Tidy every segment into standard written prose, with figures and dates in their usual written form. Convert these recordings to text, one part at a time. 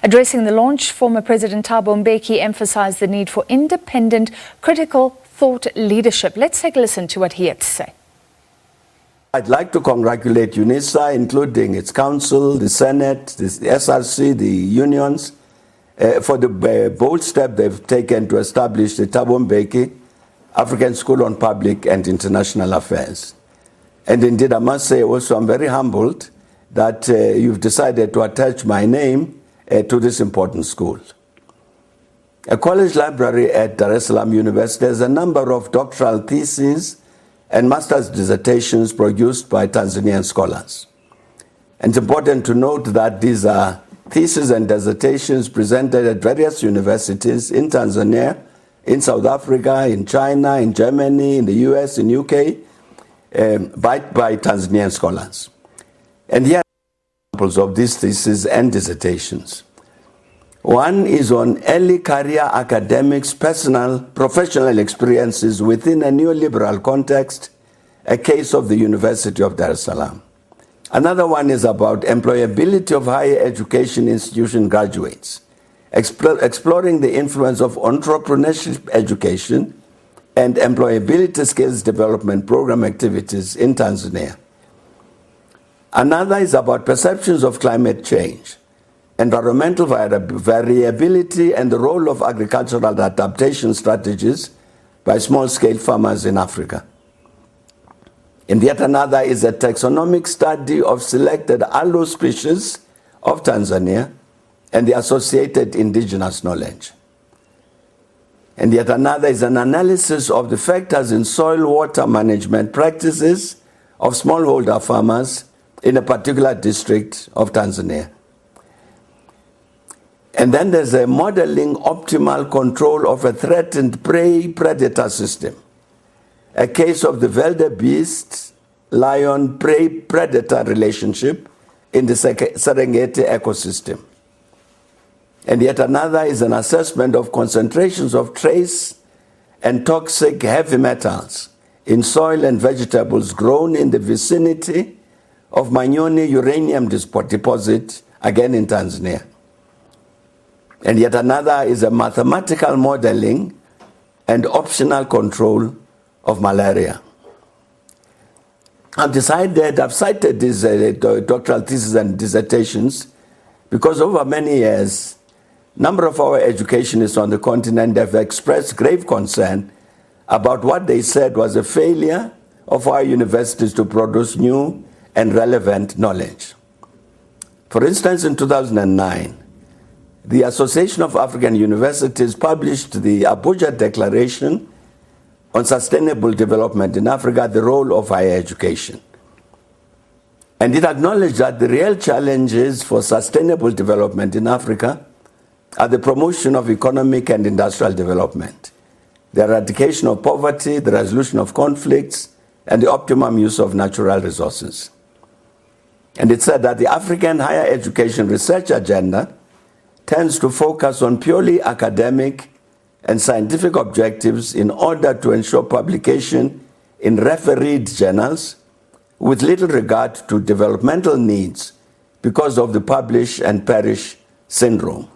Addressing the launch, former President Thabo Mbeki emphasized the need for independent, critical thought leadership. Let's take a listen to what he had to say. I'd like to congratulate UNISA, including its council, the Senate, the SRC, the unions, for the bold step they've taken to establish the Thabo Mbeki African School on Public and International Affairs. And indeed, I must say also I'm very humbled that you've decided to attach my name to this important school. A college library at Dar es Salaam University has a number of doctoral theses and master's dissertations produced by Tanzanian scholars. And it's important to note that these are theses and dissertations presented at various universities in Tanzania, in South Africa, in China, in Germany, in the US, in UK, by Tanzanian scholars. And here are examples of these theses and dissertations. One is on early career academics, professional experiences within a neoliberal context, a case of the University of Dar es Salaam. Another one is about employability of higher education institution graduates, exploring the influence of entrepreneurship education and employability skills development program activities in Tanzania. Another is about perceptions of climate change, environmental variability, and the role of agricultural adaptation strategies by small-scale farmers in Africa. And yet another is a taxonomic study of selected aloe species of Tanzania and the associated indigenous knowledge. And yet another is an analysis of the factors in soil water management practices of smallholder farmers in a particular district of Tanzania. And then there's a modeling optimal control of a threatened prey-predator system, a case of the wildebeest lion-prey-predator relationship in the Serengeti ecosystem. And yet another is an assessment of concentrations of trace and toxic heavy metals in soil and vegetables grown in the vicinity of Manyoni uranium deposit, again in Tanzania. And yet another is a mathematical modeling and optional control of malaria. I've cited these doctoral theses and dissertations because over many years, a number of our educationists on the continent have expressed grave concern about what they said was a failure of our universities to produce new and relevant knowledge. For instance, in 2009, the Association of African Universities published the Abuja Declaration on Sustainable Development in Africa, the role of higher education. And it acknowledged that the real challenges for sustainable development in Africa are the promotion of economic and industrial development, the eradication of poverty, the resolution of conflicts, and the optimum use of natural resources. And it said that the African higher education research agenda tends to focus on purely academic and scientific objectives in order to ensure publication in refereed journals with little regard to developmental needs because of the publish and perish syndrome.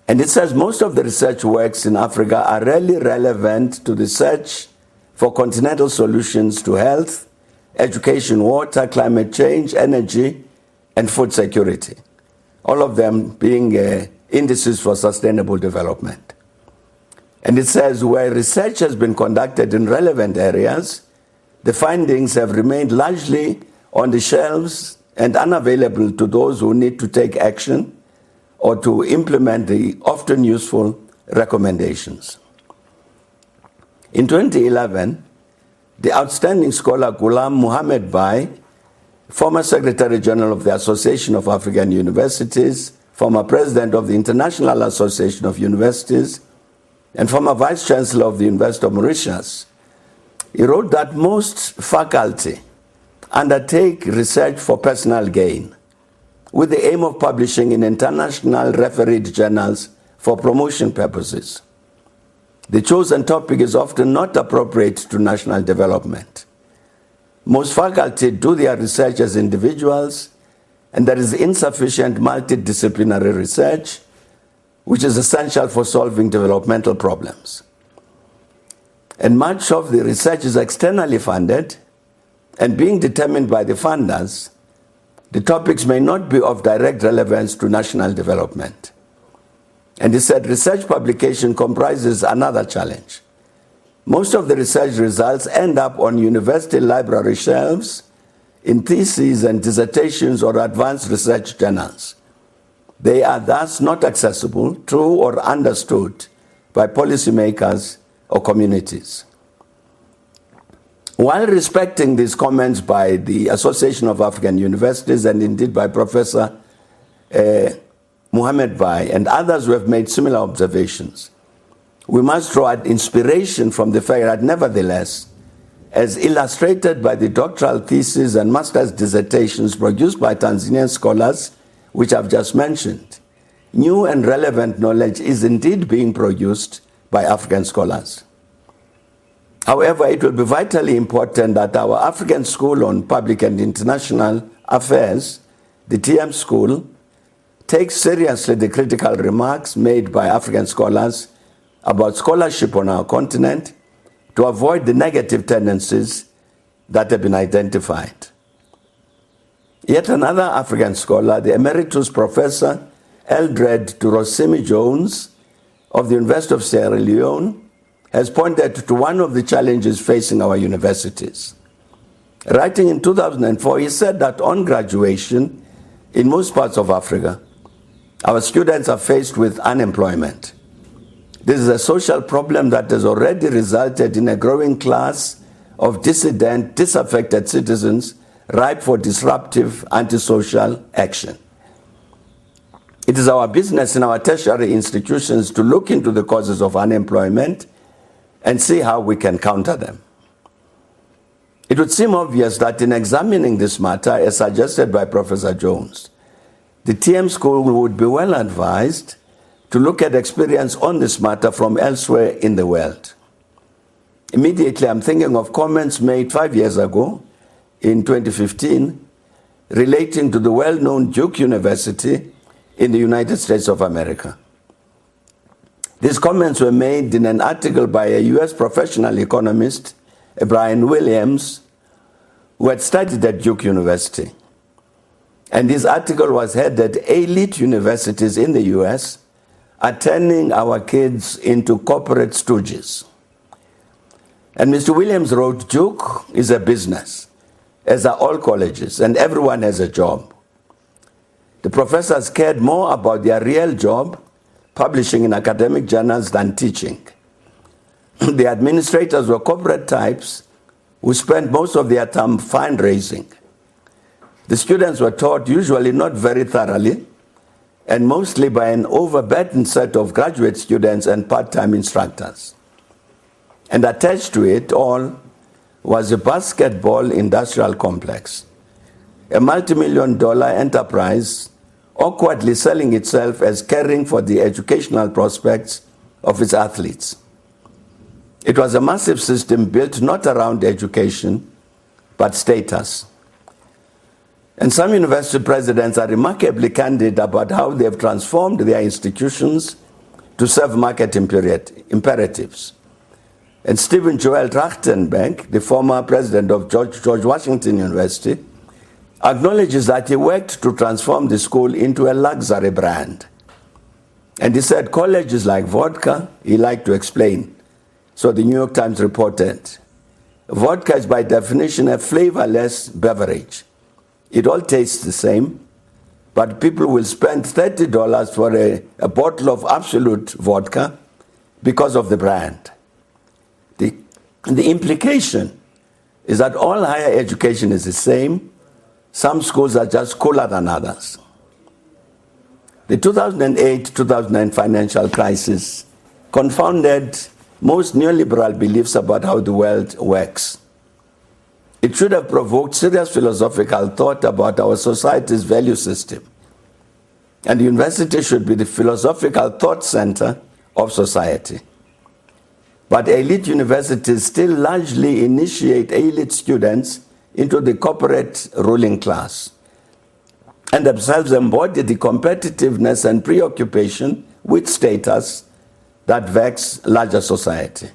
And it says most of the research works in Africa are rarely relevant to the search for continental solutions to health, education, water, climate change, energy, and food security, all of them being indices for sustainable development. And it says where research has been conducted in relevant areas, the findings have remained largely on the shelves and unavailable to those who need to take action or to implement the often useful recommendations. In 2011, the outstanding scholar Ghulam Muhammad Bai, former Secretary General of the Association of African Universities, former President of the International Association of Universities, and former Vice-chancellor of the University of Mauritius, he wrote that most faculty undertake research for personal gain, with the aim of publishing in international refereed journals for promotion purposes. The chosen topic is often not appropriate to national development. Most faculty do their research as individuals and there is insufficient multidisciplinary research, which is essential for solving developmental problems. And much of the research is externally funded, and being determined by the funders, the topics may not be of direct relevance to national development. And he said research publication comprises another challenge. Most of the research results end up on university library shelves, in theses and dissertations or advanced research journals. They are thus not accessible, true, or understood by policymakers or communities. While respecting these comments by the Association of African Universities and indeed by Professor Mohamed Bai and others who have made similar observations, we must draw inspiration from the fact that nevertheless, as illustrated by the doctoral theses and master's dissertations produced by Tanzanian scholars, which I've just mentioned, new and relevant knowledge is indeed being produced by African scholars. However, it will be vitally important that our African School on Public and International Affairs, the TM School, takes seriously the critical remarks made by African scholars about scholarship on our continent to avoid the negative tendencies that have been identified. Yet another African scholar, the Emeritus Professor Eldred Turosimi Jones of the University of Sierra Leone, has pointed to one of the challenges facing our universities. Writing in 2004, he said that on graduation, in most parts of Africa, our students are faced with unemployment. This is a social problem that has already resulted in a growing class of dissident, disaffected citizens ripe for disruptive, antisocial action. It is our business in our tertiary institutions to look into the causes of unemployment and see how we can counter them. It would seem obvious that in examining this matter, as suggested by Professor Jones, the TM School would be well advised to look at experience on this matter from elsewhere in the world. Immediately, I'm thinking of comments made 5 years ago, in 2015, relating to the well-known Duke University in the United States of America. These comments were made in an article by a US professional economist, Brian Williams, who had studied at Duke University. And this article was headed, "Elite Universities in the US are turning our kids into corporate stooges." And Mr. Williams wrote, "Duke is a business, as are all colleges, and everyone has a job. The professors cared more about their real job, publishing in academic journals, than teaching. The administrators were corporate types who spent most of their time fundraising. The students were taught, usually not very thoroughly, and mostly by an overburdened set of graduate students and part-time instructors. And attached to it all was a basketball industrial complex, a multi-million-dollar enterprise awkwardly selling itself as caring for the educational prospects of its athletes. It was a massive system built not around education, but status. And some university presidents are remarkably candid about how they have transformed their institutions to serve market imperatives. And Stephen Joel Trachtenberg, the former president of George Washington University, acknowledges that he worked to transform the school into a luxury brand. And he said, college is like vodka, he liked to explain. So the New York Times reported, vodka is by definition a flavorless beverage. It all tastes the same, but people will spend $30 for a bottle of Absolute vodka because of the brand. The implication is that all higher education is the same. Some schools are just cooler than others. The 2008-2009 financial crisis confounded most neoliberal beliefs about how the world works. It should have provoked serious philosophical thought about our society's value system. And the university should be the philosophical thought center of society. But elite universities still largely initiate elite students into the corporate ruling class. and themselves embody the competitiveness and preoccupation with status that vex larger society.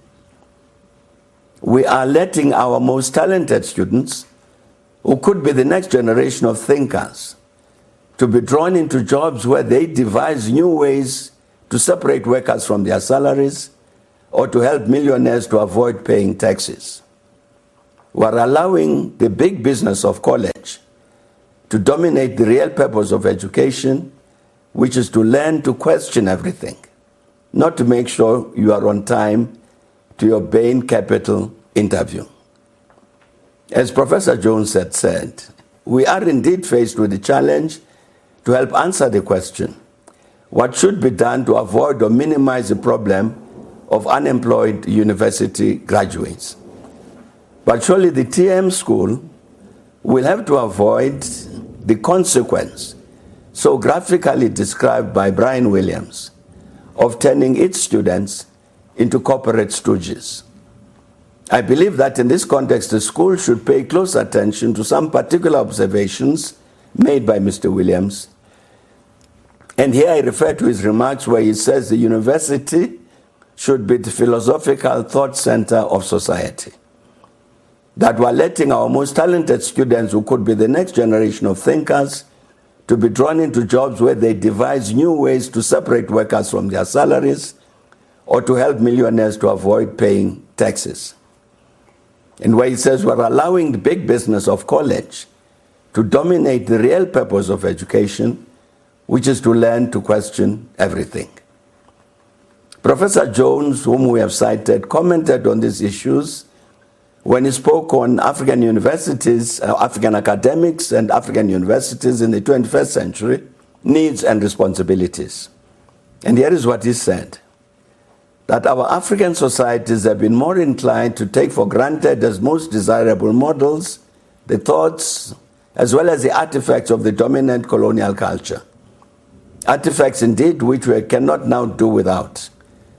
We are letting our most talented students, who could be the next generation of thinkers, to be drawn into jobs where they devise new ways to separate workers from their salaries or to help millionaires to avoid paying taxes. We are allowing the big business of college to dominate the real purpose of education, which is to learn to question everything, not to make sure you are on time to your Bain Capital interview. As Professor Jones had said, we are indeed faced with the challenge to help answer the question, what should be done to avoid or minimize the problem of unemployed university graduates? But surely the TM school will have to avoid the consequence, so graphically described by Brian Williams, of turning its students into corporate stooges. I believe that in this context, the school should pay close attention to some particular observations made by Mr. Williams. And here I refer to his remarks where he says the university should be the philosophical thought center of society. That we're letting our most talented students, who could be the next generation of thinkers, to be drawn into jobs where they devise new ways to separate workers from their salaries or to help millionaires to avoid paying taxes. And where he says we're allowing the big business of college to dominate the real purpose of education, which is to learn to question everything. Professor Jones, whom we have cited, commented on these issues when he spoke on African universities, African academics and African universities in the 21st century, needs and responsibilities. And here is what he said, that our African societies have been more inclined to take for granted as most desirable models the thoughts as well as the artifacts of the dominant colonial culture. Artifacts indeed which we cannot now do without.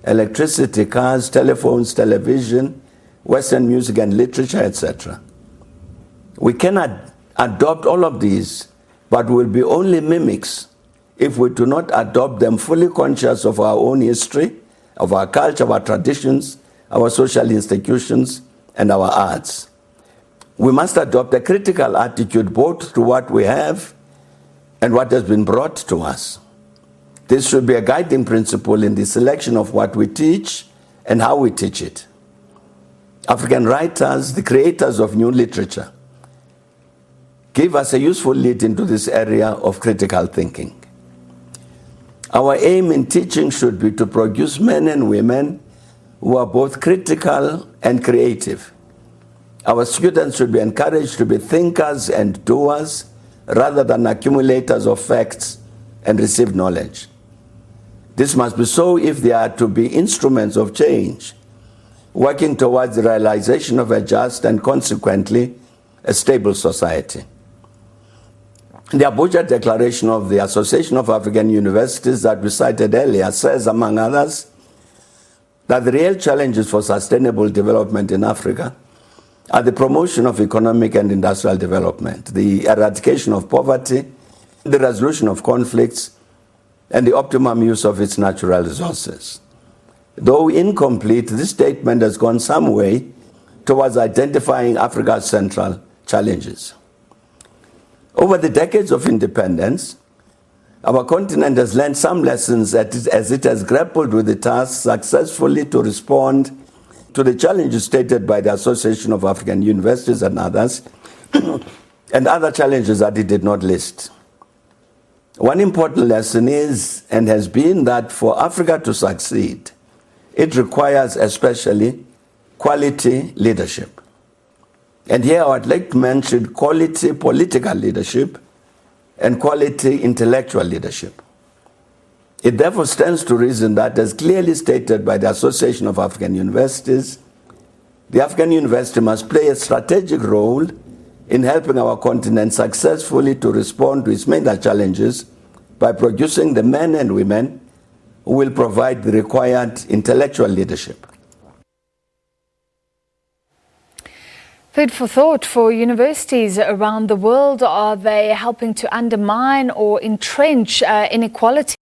Electricity, cars, telephones, television, Western music and literature, etc. We cannot adopt all of these, but will be only mimics if we do not adopt them fully conscious of our own history, of our culture, our traditions, our social institutions, and our arts. We must adopt a critical attitude both to what we have and what has been brought to us. This should be a guiding principle in the selection of what we teach and how we teach it. African writers, the creators of new literature, give us a useful lead into this area of critical thinking. Our aim in teaching should be to produce men and women who are both critical and creative. Our students should be encouraged to be thinkers and doers rather than accumulators of facts and received knowledge. This must be so if they are to be instruments of change, working towards the realization of a just and consequently a stable society. The Abuja Declaration of the Association of African Universities that we cited earlier says, among others, that the real challenges for sustainable development in Africa are the promotion of economic and industrial development, the eradication of poverty, the resolution of conflicts, and the optimum use of its natural resources. Though incomplete, this statement has gone some way towards identifying Africa's central challenges. Over the decades of independence, our continent has learned some lessons as it has grappled with the task successfully to respond to the challenges stated by the Association of African Universities and others, and other challenges that it did not list. One important lesson is and has been that for Africa to succeed, it requires especially quality leadership. And here I would like to mention quality political leadership and quality intellectual leadership. It therefore stands to reason that, as clearly stated by the Association of African Universities, the African University must play a strategic role in helping our continent successfully to respond to its major challenges by producing the men and women who will provide the required intellectual leadership. Food for thought for universities around the world. Are they helping to undermine or entrench inequality?